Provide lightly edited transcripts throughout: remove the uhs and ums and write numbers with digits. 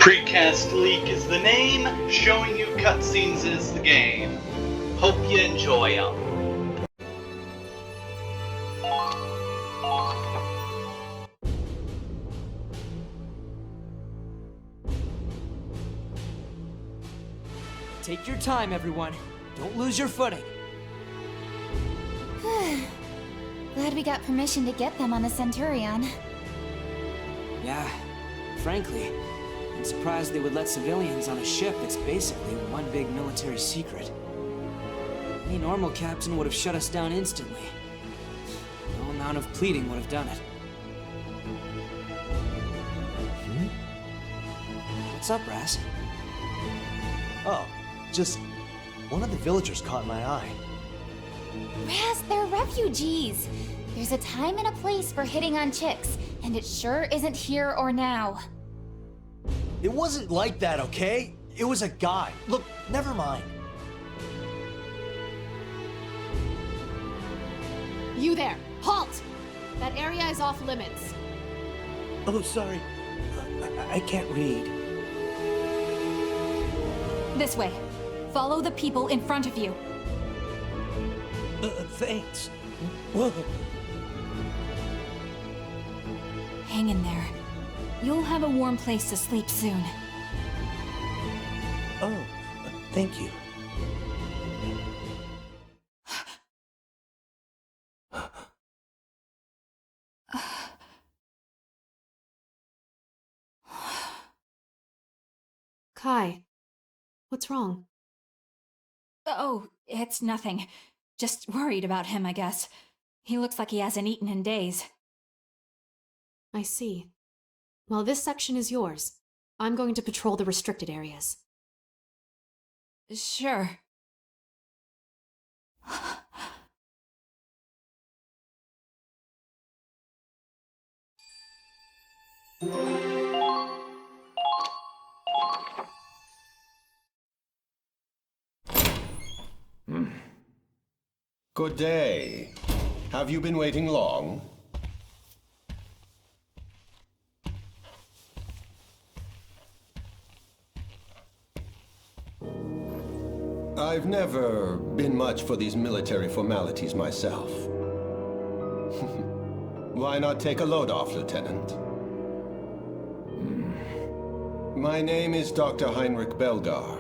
Precast Leak is the name, showing you cutscenes is the game. Hope you enjoy them. Take your time, everyone. Don't lose your footing. Glad we got permission to get them on the Centurion. Yeah, frankly, I'm surprised they would let civilians on a ship that's basically one big military secret. Any normal captain would have shut us down instantly. No amount of pleading would have done it. What's up, Raz? Oh, just one of the villagers caught my eye. Raz, they're refugees. There's a time and a place for hitting on chicks, and it sure isn't here or now. It wasn't like that, okay? It was a guy. Look, never mind. You there! Halt! That area is off limits. Oh, sorry. I can't read. This way. Follow the people in front of you. Thanks. Whoa. Hang in there. You'll have a warm place to sleep soon. Oh, thank you. Kai, what's wrong? Oh, it's nothing. Just worried about him, I guess. He looks like he hasn't eaten in days. I see. Well, this section is yours. I'm going to patrol the restricted areas. Sure. Good day. Have you been waiting long? I've never been much for these military formalities myself. Why not take a load off, Lieutenant? My name is Dr. Heinrich Belgar,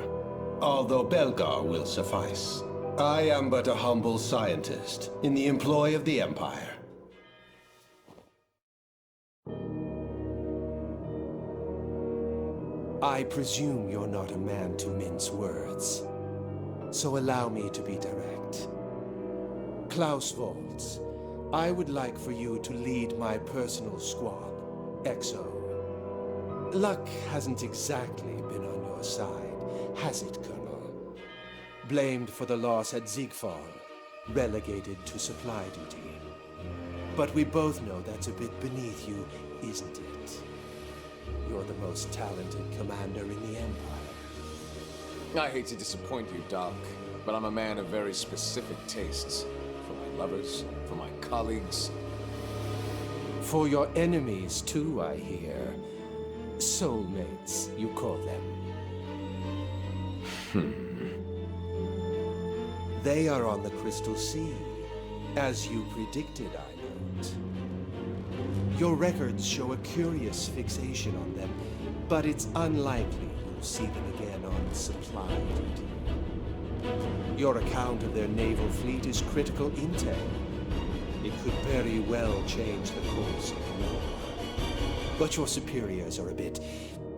although Belgar will suffice. I am but a humble scientist in the employ of the Empire. I presume you're not a man to mince words. So allow me to be direct. Klaus Waltz, I would like for you to lead my personal squad, EXO. Luck hasn't exactly been on your side, has it, Colonel? Blamed for the loss at Ziegfall, relegated to supply duty. But we both know that's a bit beneath you, isn't it? You're the most talented commander in the Empire. I hate to disappoint you, Doc, but I'm a man of very specific tastes. For my lovers, for my colleagues. For your enemies, too, I hear. Soulmates, you call them. They are on the Crystal Sea, as you predicted, I note. Your records show a curious fixation on them, but it's unlikely you'll see them again on supply duty. Your account of their naval fleet is critical intel. It could very well change the course of the war. But your superiors are a bit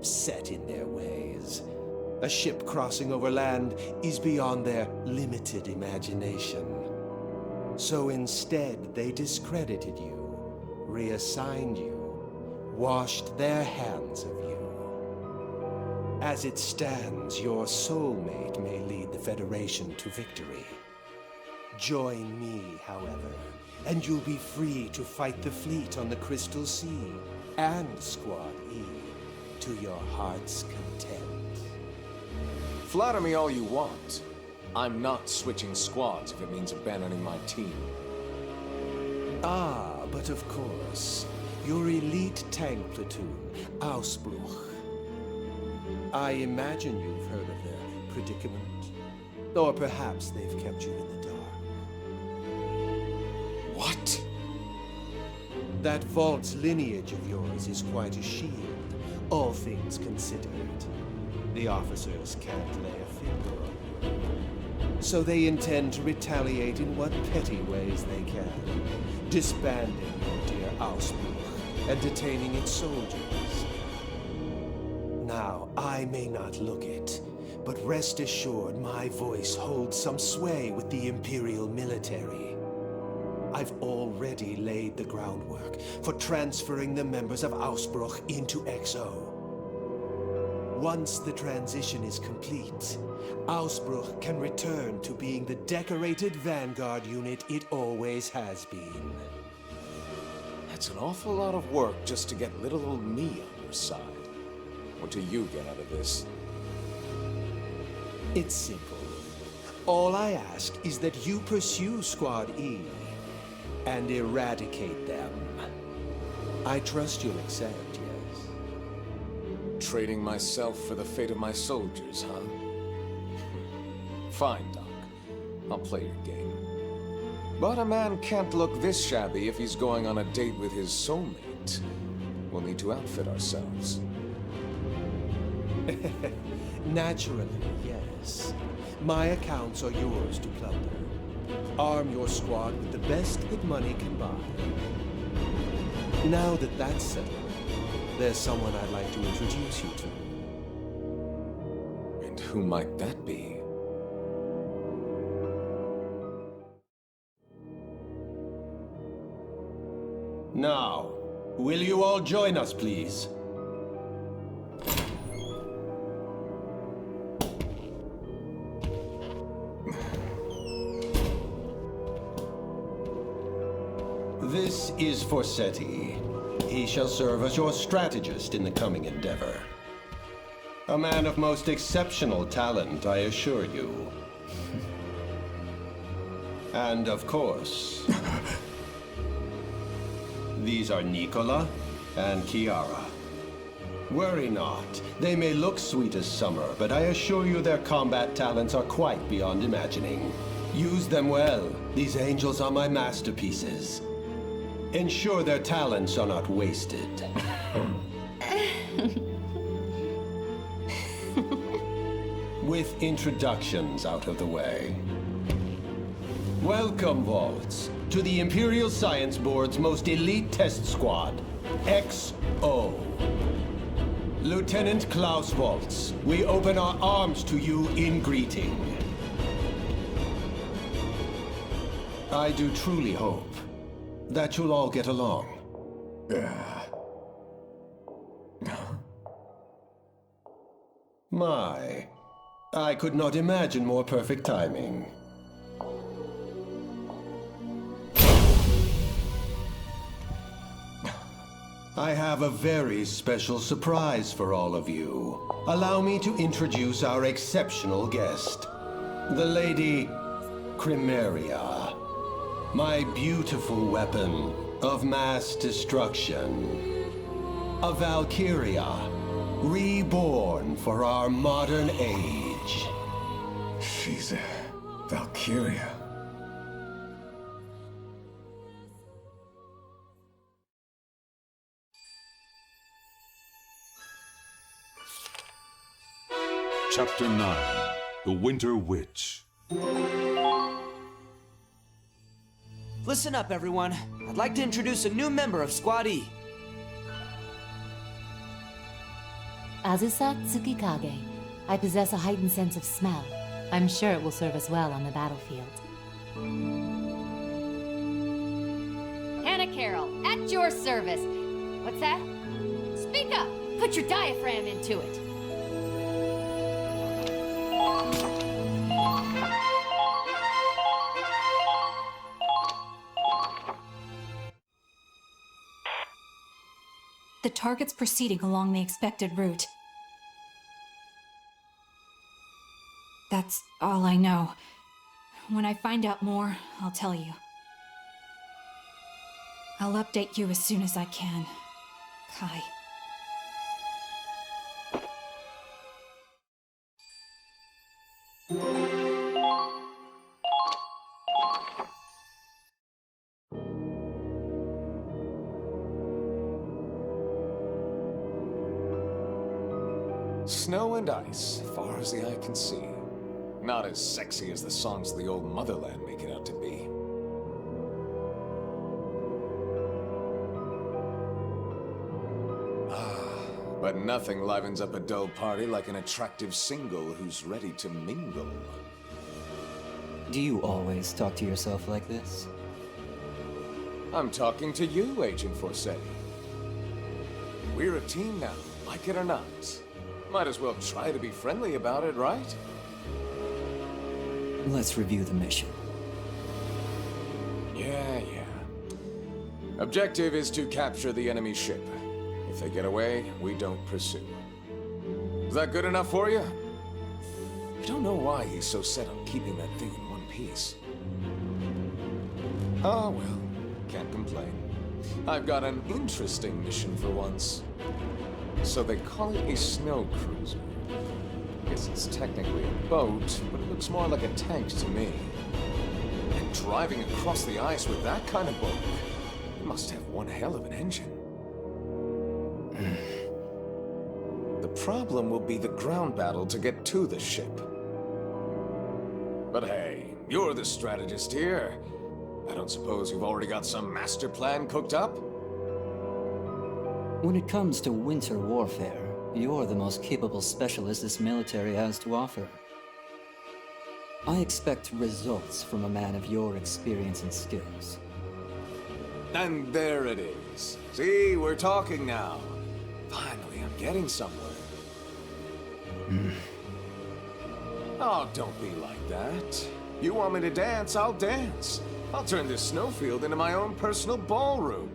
set in their ways. A ship crossing over land is beyond their limited imagination. So instead, they discredited you, reassigned you, washed their hands of you. As it stands, your soulmate may lead the Federation to victory. Join me, however, and you'll be free to fight the fleet on the Crystal Sea and Squad E to your heart's content. Flatter me all you want. I'm not switching squads if it means abandoning my team. Ah, but of course, your elite tank platoon, Ausbruch. I imagine you've heard of their predicament. Or perhaps they've kept you in the dark. What? That vault's lineage of yours is quite a shield, all things considered. The officers can't lay a finger on you. So they intend to retaliate in what petty ways they can, disbanding your dear Ausbruch and detaining its soldiers. Now, I may not look it, but rest assured my voice holds some sway with the Imperial military. I've already laid the groundwork for transferring the members of Ausbruch into XO. Once the transition is complete, Ausbruch can return to being the decorated vanguard unit it always has been. That's an awful lot of work just to get little old me on your side. What do you get out of this? It's simple. All I ask is that you pursue Squad E and eradicate them. I trust you'll accept, yes? Trading myself for the fate of my soldiers, huh? Fine, Doc. I'll play your game. But a man can't look this shabby if he's going on a date with his soulmate. We'll need to outfit ourselves. Naturally, yes. My accounts are yours to plunder. Arm your squad with the best that money can buy. Now that that's settled, there's someone I'd like to introduce you to. And who might that be? Now, will you all join us, please? This is Forseti. He shall serve as your strategist in the coming endeavor. A man of most exceptional talent, I assure you. And of course, these are Nicola and Kiara. Worry not. They may look sweet as summer, but I assure you their combat talents are quite beyond imagining. Use them well. These angels are my masterpieces. Ensure their talents are not wasted. With introductions out of the way. Welcome, Vaults, to the Imperial Science Board's most elite test squad, XO. Lieutenant Klaus Waltz, we open our arms to you in greeting. I do truly hope that you'll all get along. My, I could not imagine more perfect timing. I have a very special surprise for all of you. Allow me to introduce our exceptional guest, the Lady Chronicles, my beautiful weapon of mass destruction. A Valkyria, reborn for our modern age. She's a Valkyria. Chapter 9, The Winter Witch. Listen up, everyone. I'd like to introduce a new member of Squad E. Azusa Tsukikage. I possess a heightened sense of smell. I'm sure it will serve us well on the battlefield. Hannah Carroll, at your service. What's that? Speak up! Put your diaphragm into it. The target's proceeding along the expected route. That's all I know. When I find out more, I'll tell you. I'll update you as soon as I can. Kai. Snow and ice, far as the eye can see. Not as sexy as the songs of the old motherland make it out to be. But nothing livens up a dull party like an attractive single who's ready to mingle. Do you always talk to yourself like this? I'm talking to you, Agent Forsetti. We're a team now, like it or not. Might as well try to be friendly about it, right? Let's review the mission. Yeah. Objective is to capture the enemy ship. If they get away, we don't pursue. Is that good enough for you? I don't know why he's so set on keeping that thing in one piece. Oh well, can't complain. I've got an interesting mission for once. So they call it a snow cruiser. Guess it's technically a boat, but it looks more like a tank to me. And driving across the ice with that kind of boat, it must have one hell of an engine. The problem will be the ground battle to get to the ship. But hey, you're the strategist here. I don't suppose you've already got some master plan cooked up? When it comes to winter warfare, you're the most capable specialist this military has to offer. I expect results from a man of your experience and skills. And there it is. See, we're talking now. Finally, I'm getting somewhere. Oh, don't be like that. You want me to dance, I'll dance. I'll turn this snowfield into my own personal ballroom.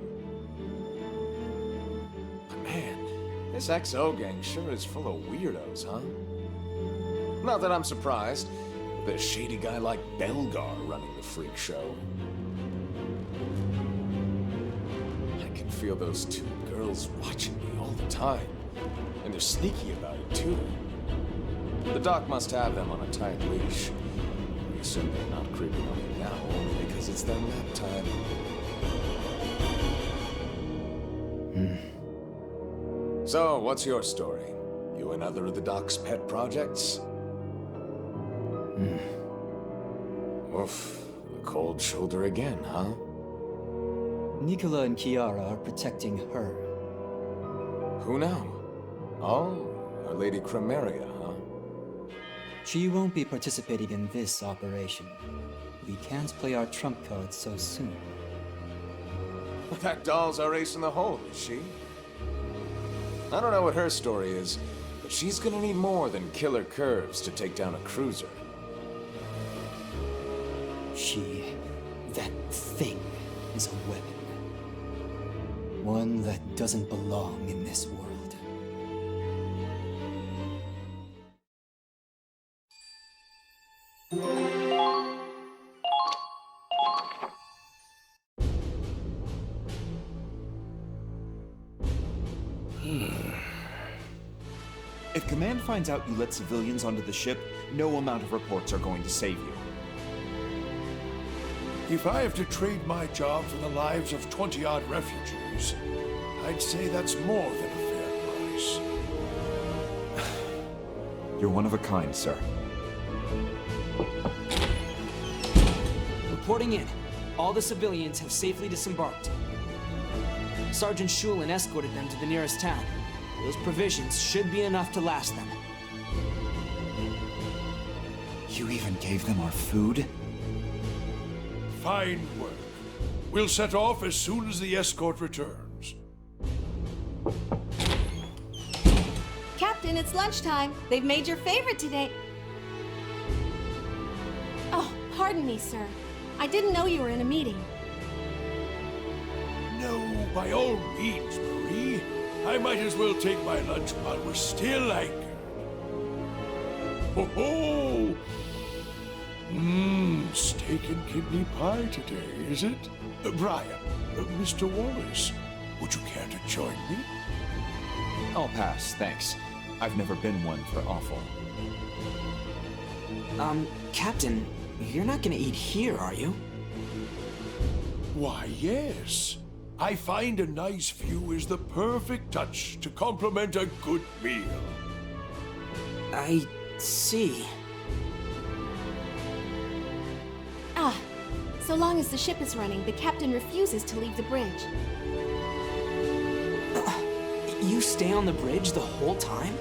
But man, this XO gang sure is full of weirdos, huh? Not that I'm surprised. With a shady guy like Belgar running the freak show. I can feel those two girls watching me all the time. And they're sneaky about it, too. The doc must have them on a tight leash. We assume they're not creeping on me now, only because it's their nap time. So, what's your story? You another of the doc's pet projects? Oof, the cold shoulder again, huh? Nicola and Chiara are protecting her. Who now? Oh, our Lady Chronicles, huh? She won't be participating in this operation. We can't play our trump cards so soon. That doll's our ace in the hole, is she? I don't know what her story is, but she's gonna need more than killer curves to take down a cruiser. That thing, is a weapon. One that doesn't belong in this world. If Command finds out you let civilians onto the ship, no amount of reports are going to save you. If I have to trade my job for the lives of 20-odd refugees, I'd say that's more than a fair price. You're one of a kind, sir. Reporting in. All the civilians have safely disembarked. Sergeant Shulin escorted them to the nearest town. Those provisions should be enough to last them. You even gave them our food? Fine work. We'll set off as soon as the escort returns. Captain, it's lunchtime. They've made your favorite today. Oh, pardon me, sir. I didn't know you were in a meeting. No, by all means, Marie. I might as well take my lunch while we're still anchored. Ho ho! Steak and kidney pie today, is it? Brian, Mr. Wallace, would you care to join me? I'll pass, thanks. I've never been one for offal. Captain, you're not gonna eat here, are you? Why, yes. I find a nice view is the perfect touch to complement a good meal. I see. Ah, so long as the ship is running, the captain refuses to leave the bridge. You stay on the bridge the whole time?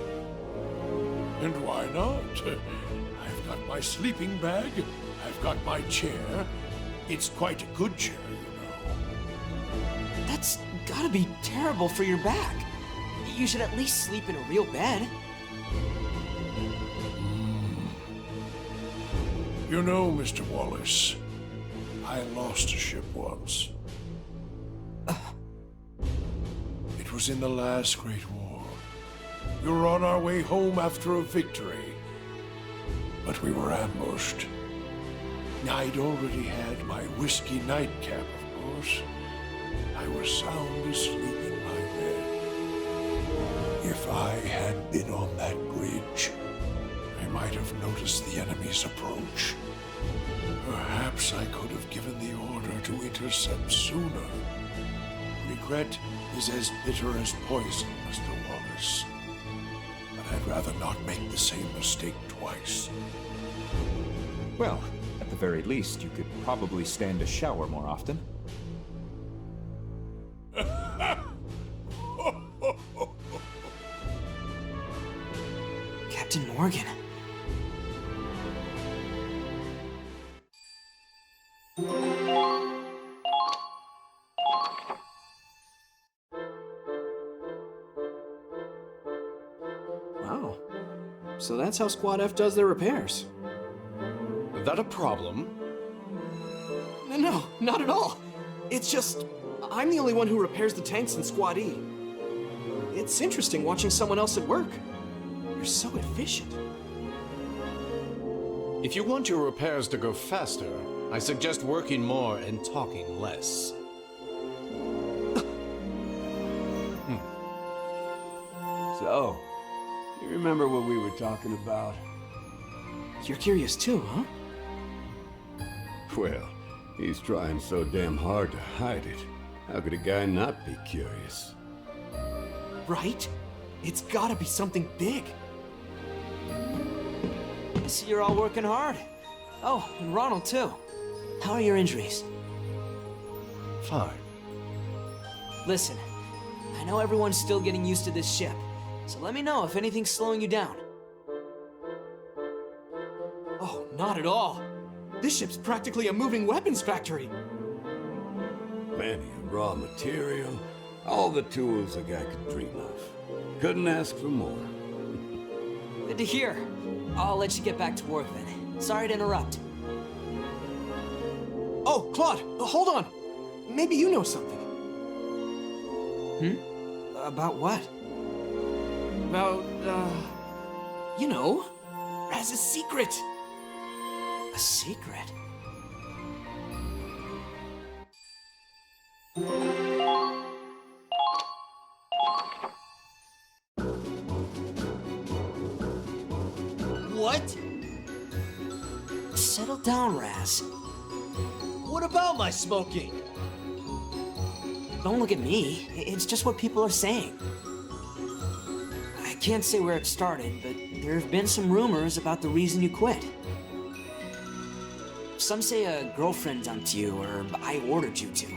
And why not? I've got my sleeping bag, I've got my chair. It's quite a good chair, you know. That's gotta be terrible for your back. You should at least sleep in a real bed. You know, Mr. Wallace, I lost a ship once. It was in the last Great War. We were on our way home after a victory, but we were ambushed. I'd already had my whiskey nightcap, of course. I was sound asleep in my bed. If I had been on that bridge, I might have noticed the enemy's approach. Perhaps I could have given the order to intercept sooner. Regret is as bitter as poison, Mr. Wallace. But I'd rather not make the same mistake twice. Well, at the very least, you could probably stand a shower more often. Captain Morgan. Wow. So that's how Squad F does their repairs. That a problem? No, not at all. It's just, I'm the only one who repairs the tanks in Squad E. It's interesting watching someone else at work. You're so efficient. If you want your repairs to go faster, I suggest working more and talking less. So, you remember what we were talking about? You're curious too, huh? Well, he's trying so damn hard to hide it. How could a guy not be curious? Right? It's gotta be something big. I see you're all working hard. Oh, and Ronald too. How are your injuries? Fine. Listen, I know everyone's still getting used to this ship, so let me know if anything's slowing you down. Oh, not at all. This ship's practically a moving weapons factory. Plenty of raw material, all the tools a guy could dream of. Couldn't ask for more. Good to hear. I'll let you get back to work then. Sorry to interrupt. Oh, Claude, hold on. Maybe you know something. About what? About, you know, as a secret. A secret? What? Settle down, Raz. What about my smoking? Don't look at me. It's just what people are saying. I can't say where it started, but there have been some rumors about the reason you quit. Some say a girlfriend dumped you, or I ordered you to.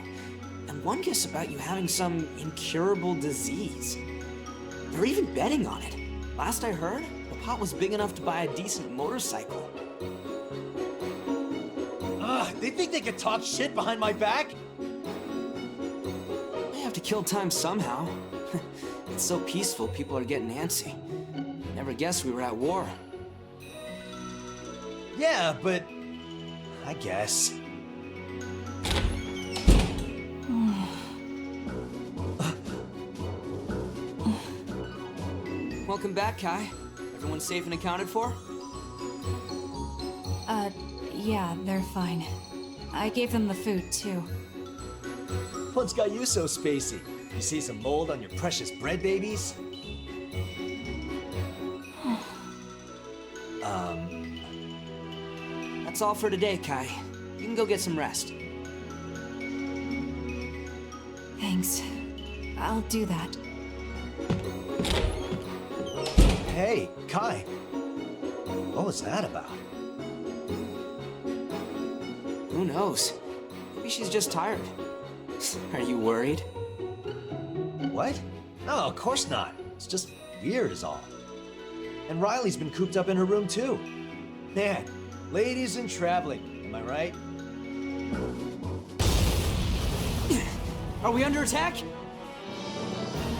And one guess about you having some incurable disease. They're even betting on it. Last I heard, the pot was big enough to buy a decent motorcycle. They think they can talk shit behind my back? They have to kill time somehow. It's so peaceful, people are getting antsy. Never guessed we were at war. Yeah, but I guess. Welcome back, Kai. Everyone safe and accounted for? Yeah, they're fine. I gave them the food, too. What's got you so spacey? You see some mold on your precious bread babies? That's all for today, Kai. You can go get some rest. Thanks. I'll do that. Hey, Kai. What was that about? Who knows? Maybe she's just tired. Are you worried? What? No, of course not. It's just weird is all. And Riley's been cooped up in her room too. Man, ladies and traveling, am I right? Are we under attack?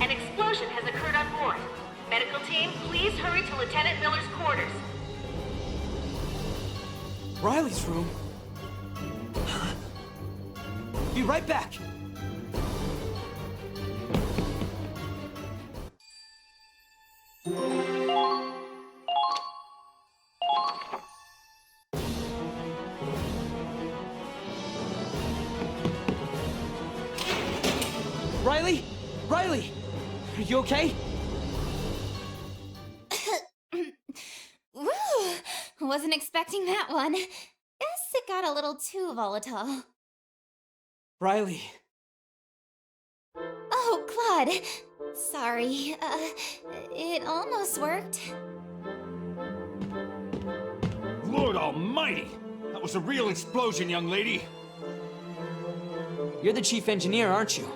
An explosion has occurred on board. Medical team, please hurry to Lieutenant Miller's quarters. Riley's room? Be right back! Riley? Riley! Are you okay? Woo! Wasn't expecting that one. Guess it got a little too volatile. Riley. Oh, Claude. Sorry. It almost worked. Lord almighty! That was a real explosion, young lady! You're the chief engineer, aren't you?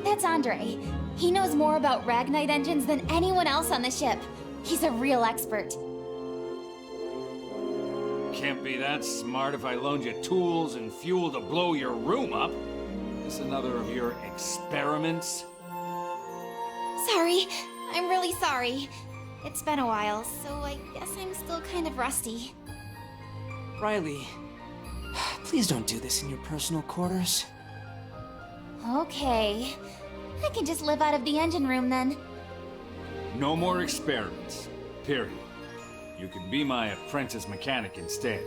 That's Andre. He knows more about Ragnite engines than anyone else on the ship. He's a real expert. Can't be that smart if I loaned you tools and fuel to blow your room up. This another of your experiments? Sorry. I'm really sorry. It's been a while, so I guess I'm still kind of rusty. Riley, please don't do this in your personal quarters. Okay. I can just live out of the engine room then. No more experiments. Period. You can be my apprentice mechanic instead.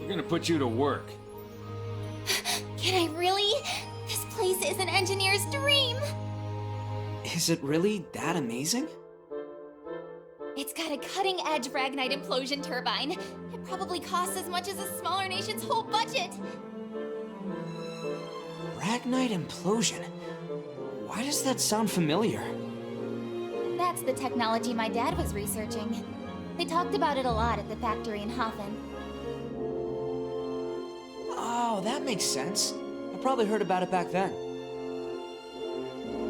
We're gonna put you to work. Can I really? This place is an engineer's dream! Is it really that amazing? It's got a cutting-edge Ragnite implosion turbine. It probably costs as much as a smaller nation's whole budget. Ragnite implosion? Why does that sound familiar? That's the technology my dad was researching. They talked about it a lot at the factory in Hafen. Oh, that makes sense. I probably heard about it back then.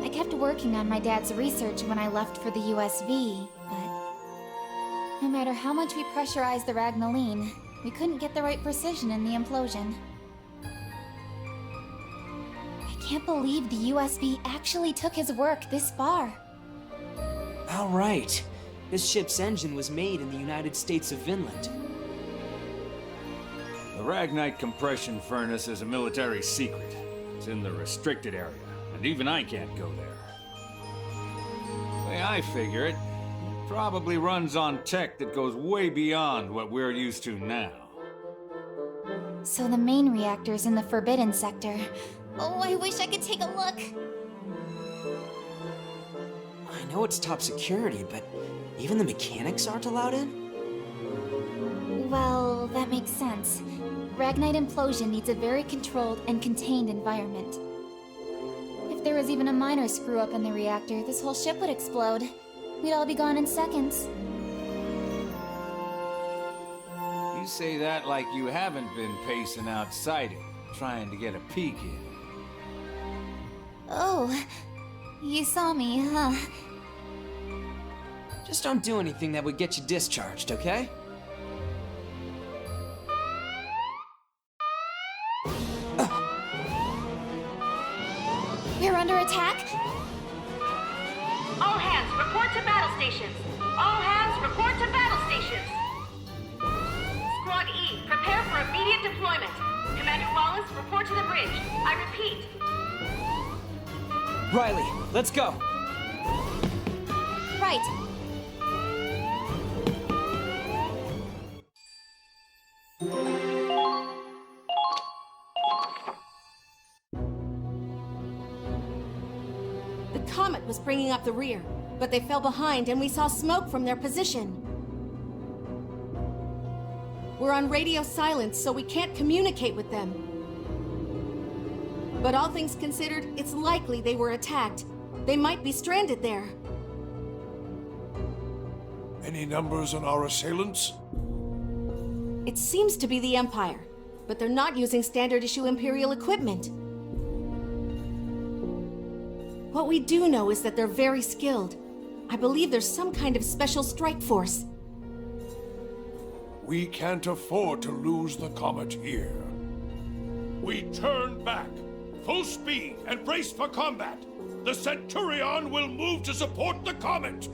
I kept working on my dad's research when I left for the USV, but no matter how much we pressurized the Ragnaline, we couldn't get the right precision in the implosion. I can't believe the USV actually took his work this far. Oh, right. This ship's engine was made in the United States of Vinland. The Ragnite compression furnace is a military secret. It's in the restricted area, and even I can't go there. The way I figure it, it probably runs on tech that goes way beyond what we're used to now. So the main reactor's in the Forbidden Sector. Oh, I wish I could take a look. I know it's top security, but even the mechanics aren't allowed in? Well, that makes sense. Ragnite implosion needs a very controlled and contained environment. If there was even a minor screw-up in the reactor, this whole ship would explode. We'd all be gone in seconds. You say that like you haven't been pacing outside it, trying to get a peek in. Oh, you saw me, huh? Just don't do anything that would get you discharged, okay? We're under attack? All hands, report to battle stations! All hands, report to battle stations! Squad E, prepare for immediate deployment. Commander Wallace, report to the bridge. I repeat. Riley, let's go! Right. The Comet was bringing up the rear, but they fell behind and we saw smoke from their position. We're on radio silence, so we can't communicate with them. But all things considered, it's likely they were attacked. They might be stranded there. Any numbers on our assailants? It seems to be the Empire, but they're not using standard issue Imperial equipment. What we do know is that they're very skilled. I believe there's some kind of special strike force. We can't afford to lose the Comet here. We turn back. Full speed and brace for combat. The Centurion will move to support the Comet.